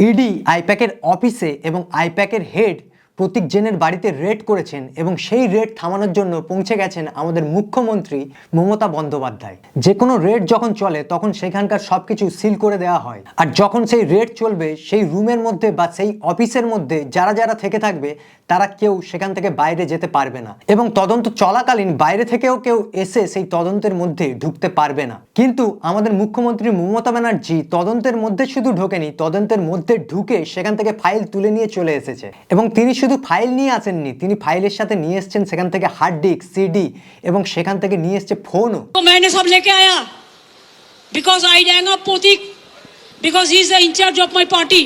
ED আইপ্যাকের অফিসে এবং আইপ্যাকের head প্রতীক জেনের বাড়িতে রেড করেছেন এবং সেই রেড থামানোর জন্য পৌঁছে গেছেন আমাদের মুখ্যমন্ত্রী মমতা বন্দ্যোপাধ্যায়। যে কোনো রেড যখন চলে তখন সেখানকার সবকিছু সিল করে দেওয়া হয়, আর যখন সেই রেড চলবে সেই রুমের মধ্যে বা সেই অফিসের মধ্যে যারা যারা থেকে থাকবে তারা কেউ সেখান থেকে বাইরে যেতে পারবে না, এবং তদন্ত চলাকালীন বাইরে থেকেও কেউ এসে সেই তদন্তের মধ্যে ঢুকতে পারবে না। কিন্তু আমাদের মুখ্যমন্ত্রী মমতা ব্যানার্জি তদন্তের মধ্যে শুধু ঢোকেনি, তদন্তের মধ্যে ঢুকে সেখান থেকে ফাইল তুলে নিয়ে চলে এসেছে। এবং তিনি শুধু ফাইল নিয়ে আসেননি, তিনি ফাইলের সাথে নিয়ে এসেছেন সেখান থেকে হার্ড ডিস্ক, সিডি, এবং সেখান থেকে নিয়ে এসেছে ফোনও। मैंने सब लेके आया because I rang up Pratik because he is the in charge of my party.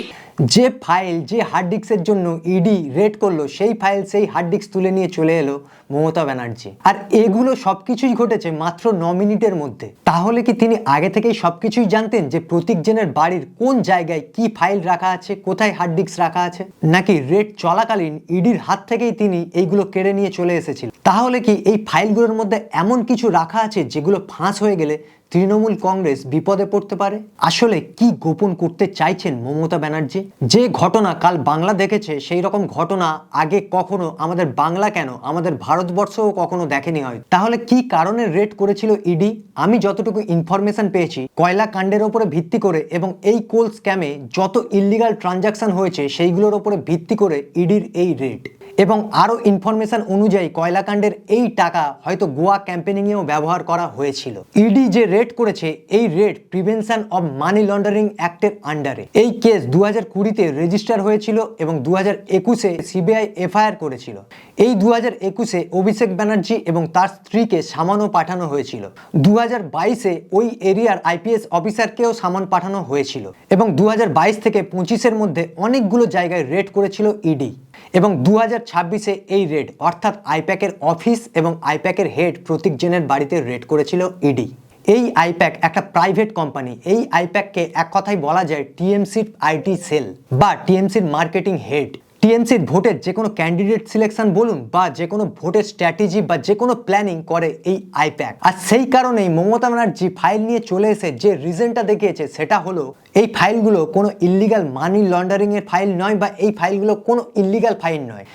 যে ফাইল, যে হার্ড ডিস্কের জন্য ইডি রেড করলো, সেই ফাইল, সেই হার্ড ডিস্ক তুলে নিয়ে চলে এলো মমতা ব্যানার্জি। আর এগুলো সবকিছুই ঘটেছে মাত্র 9 মিনিটের মধ্যে। তাহলে কি তিনি আগে থেকেই সবকিছুই জানতেন যে প্রতীক জেনের বাড়ির কোন জায়গায় কি ফাইল রাখা আছে, কোথায় হার্ড ডিস্ক রাখা আছে, নাকি রেড চলাকালীন ইডির হাত থেকেই তিনি এইগুলো কেড়ে নিয়ে চলে এসেছিলেন? তাহলে কি এই ফাইলগুলোর মধ্যে এমন কিছু রাখা আছে যেগুলো ফাঁস হয়ে গেলে তৃণমূল কংগ্রেস বিপদে পড়তে পারে? আসলে কি গোপন করতে চাইছেন মমতা ব্যানার্জি? যে ঘটনা কাল বাংলা দেখেছে, সেই রকম ঘটনা আগে কখনো আমাদের বাংলা কেন, আমাদের ভারতবর্ষও কখনো দেখেনি হয়। তাহলে কি কারণে রেড করেছিল ইডি? আমি যতটুকু ইনফরমেশন পেয়েছি, কয়লা কাণ্ডের উপরে ভিত্তি করে এবং এই কোল স্ক্যামে যত ইলিগাল ট্রানজাকশন হয়েছে সেইগুলোর উপরে ভিত্তি করে ইডির এই রেড। এবং আরও ইনফরমেশন অনুযায়ী কয়লাকাণ্ডের এই টাকা হয়তো গোয়া ক্যাম্পেনিংয়েও ব্যবহার করা হয়েছিল। ইডি যে রেড করেছে, এই raid prevention of money laundering অ্যাক্টের আন্ডারে। এই কেস 2020-তে রেজিস্টার হয়েছিল এবং 2021-এ সিবিআই এফআইআর করেছিল। এই 2021-এ অভিষেক ব্যানার্জি এবং তার স্ত্রীকে সামানও পাঠানো হয়েছিল। 2022-এ ওই এরিয়ার আইপিএস অফিসারকেও সামান পাঠানো হয়েছিল। এবং 2022 থেকে 25-এর মধ্যে অনেকগুলো জায়গায় রেড করেছিল ইডি। এবং 2026-এ এই রেড, অর্থাৎ আইপ্যাকের অফিস এবং আইপ্যাকের হেড প্রতীক জেনের বাড়িতে রেড করেছিল ইডি। এই আইপ্যাক একটা প্রাইভেট কোম্পানি। এই আইপ্যাককে এক কথায় বলা যায় টিএমসির আইটি সেল বা টিএমসির মার্কেটিং হেড। টিএমসির ভোটের যে কোনো ক্যান্ডিডেট সিলেকশন বলুন বা যে কোনো ভোটের স্ট্র্যাটেজি বা যে কোনো প্ল্যানিং করে এই আইপ্যাক। আর সেই কারণেই মমতা ব্যানার্জি ফাইল নিয়ে চলে এসে যে রিজনটা দেখিয়েছে সেটা হলো এই ফাইলগুলো কোনো ইল্লিগাল মানি লন্ডারিং এর ফাইল নয়, বা এই ফাইলগুলো কোনো ইল্লিগাল ফাইল নয়।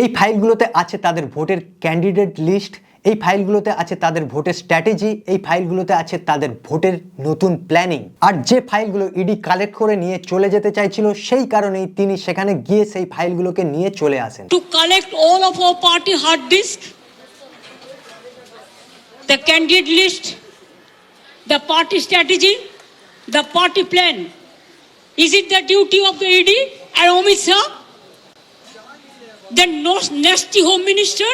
এই ফাইলগুলোতে আছে তাদের ভোটের ক্যান্ডিডেট লিস্ট, এই ফাইলগুলোতে আছে তাদের ভোটের স্ট্র্যাটেজি, এই ফাইলগুলোতে আছে তাদের ভোটের নতুন প্ল্যানিং। আর যে ফাইলগুলো ইডি কালেক্ট করে নিয়ে চলে যেতে চাইছিল, সেই কারণেই তিনি সেখানে গিয়ে সেই ফাইলগুলোকে নিয়ে চলে আসেন। To collect all of our party hard disk, the candidate list, the party strategy, the party plan. Is it the duty of the ED and Amit Shah, the nasty home minister,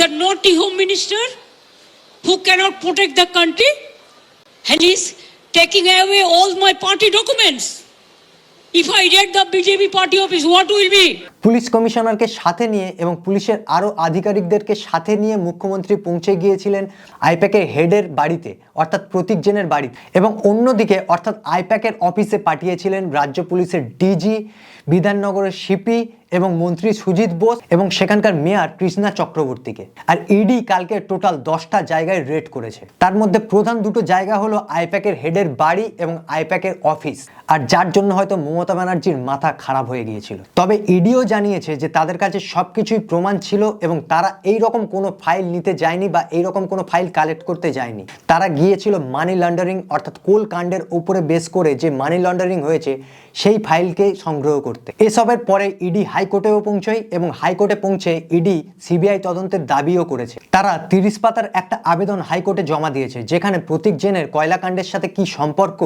the naughty home minister who cannot protect the country, and is taking away all my party documents? If I raid the BJP party office, what will be? Police কমিশনারকে সাথে নিয়ে এবং পুলিশের আরও আধিকারিকদেরকে সাথে নিয়ে মুখ্যমন্ত্রী পৌঁছে গিয়েছিলেন আইপ্যাকের হেডের বাড়িতে, অর্থাৎ প্রতীক জেনের বাড়িতে। এবং অন্যদিকে অর্থাৎ আইপ্যাকের অফিসে পাঠিয়েছিলেন রাজ্য পুলিশের ডিজি, বিধাননগরের সিপি এবং মন্ত্রী সুজিত বোস এবং সেখানকার মেয়র কৃষ্ণা চক্রবর্তীকে। আর ইডি কালকে টোটাল 10টা জায়গায় রেড করেছে। তার মধ্যে প্রধান দুটো জায়গা হলো আইপ্যাকের হেডের বাড়ি এবং আইপ্যাকের অফিস, আর যার জন্য হয়তো মমতা ব্যানার্জির মাথা খারাপ হয়ে গিয়েছিল। তবে ইডিও জানিয়েছে যে তাদের কাছে সবকিছুই প্রমাণ ছিল এবং তারা এই রকম কোনো ফাইল নিতে যায়নি বা এই রকম কোনো ফাইল কালেক্ট করতে যায়নি। তারা গিয়েছিল মানি লন্ডারিং অর্থাৎ কোল কাণ্ডের উপরে বেস করে যে মানি লন্ডারিং হয়েছে সেই ফাইলকে সংগ্রহ করতে। এসবের পরে ইডি হাইকোর্টেও পৌঁছয় এবং হাইকোর্টে পৌঁছে ইডি সিবিআই তদন্তের দাবিও করেছে। তারা 30 পাতার একটা আবেদন হাইকোর্টে জমা দিয়েছে, যেখানে প্রতীক জেনের কয়লাকাণ্ডের সাথে কি সম্পর্ক,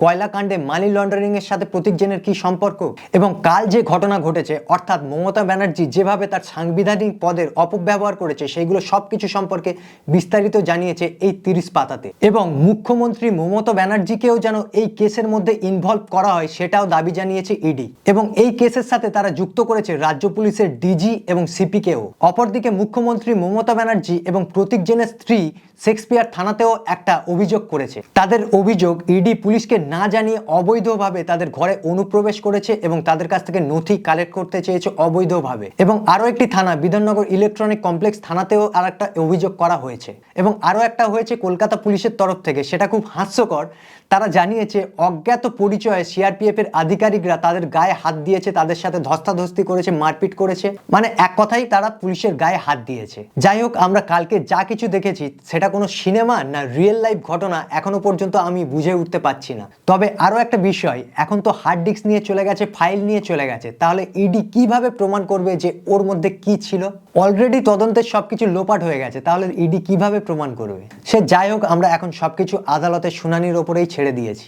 কয়লাকাণ্ডে মানি লন্ডারিং এর সাথে প্রতীক জেনের কি সম্পর্ক, এবং কাল যে ঘটনা ঘটেছে অর্থাৎ মমতা ব্যানার্জি যেভাবে তার সাংবিধানিক পদের অপব্যবহার করেছে সেইগুলো সবকিছু সম্পর্কে বিস্তারিত জানিয়েছে এই 30 পাতাতে। এবং মুখ্যমন্ত্রী মমতা ব্যানার্জিকেও যেন এই কেসের মধ্যে ইনভলভ করা হয় সেটাও দাবি জানিয়েছে ইডি। এবং এই কেসের সাথে তারা যুক্ত করেছে রাজ্য পুলিশের ডিজি এবং সিপিকেও। অপরদিকে মুখ্যমন্ত্রী মমতা ব্যানার্জি এবং প্রতীক জেনের স্ত্রী শেক্সপিয়ার থানাতেও একটা অভিযোগ করেছে। তাদের অভিযোগ ইডি পুলিশকে না জানিয়ে অবৈধভাবে তাদের ঘরে অনুপ্রবেশ করেছে এবং তাদের কাছ থেকে নথি কালেক্ট করতে চেয়েছে চেয়েছে অবৈধভাবে। এবং আরও একটি থানা বিধাননগর ইলেকট্রনিক কমপ্লেক্স থানাতেও আর একটা অভিযোগ করা হয়েছে। এবং আরও একটা হয়েছে কলকাতা পুলিশের তরফ থেকে, সেটা খুব হাস্যকর। তারা জানিয়েছে অজ্ঞাত পরিচয়ে সিআরপিএফ এর আধিকারিকরা তাদের গায়ে হাত দিয়েছে, তাদের সাথে ধস্তাধস্তি করেছে, মারপিট করেছে, মানে এক কথাই তারা পুলিশের গায়ে হাত দিয়েছে। যাই হোক, আমরা কালকে যা কিছু দেখেছি সেটা কোনো সিনেমা না রিয়েল লাইফ ঘটনা এখনো পর্যন্ত আমি বুঝে উঠতে পারছি না। তবে আরও একটা বিষয়, এখন তো হার্ড ডিস্ক নিয়ে চলে গেছে, ফাইল নিয়ে চলে গেছে, তাহলে ইডি কিভাবে প্রমাণ করবে যে ওর মধ্যে কি ছিল? অলরেডি তদন্তের সবকিছু লোপাট হয়ে গেছে, তাহলে ইডি কিভাবে প্রমাণ করবে? সে যাই হোক, আমরা এখন সবকিছু আদালতের শুনানির ওপরেই ছেড়ে দিয়েছি।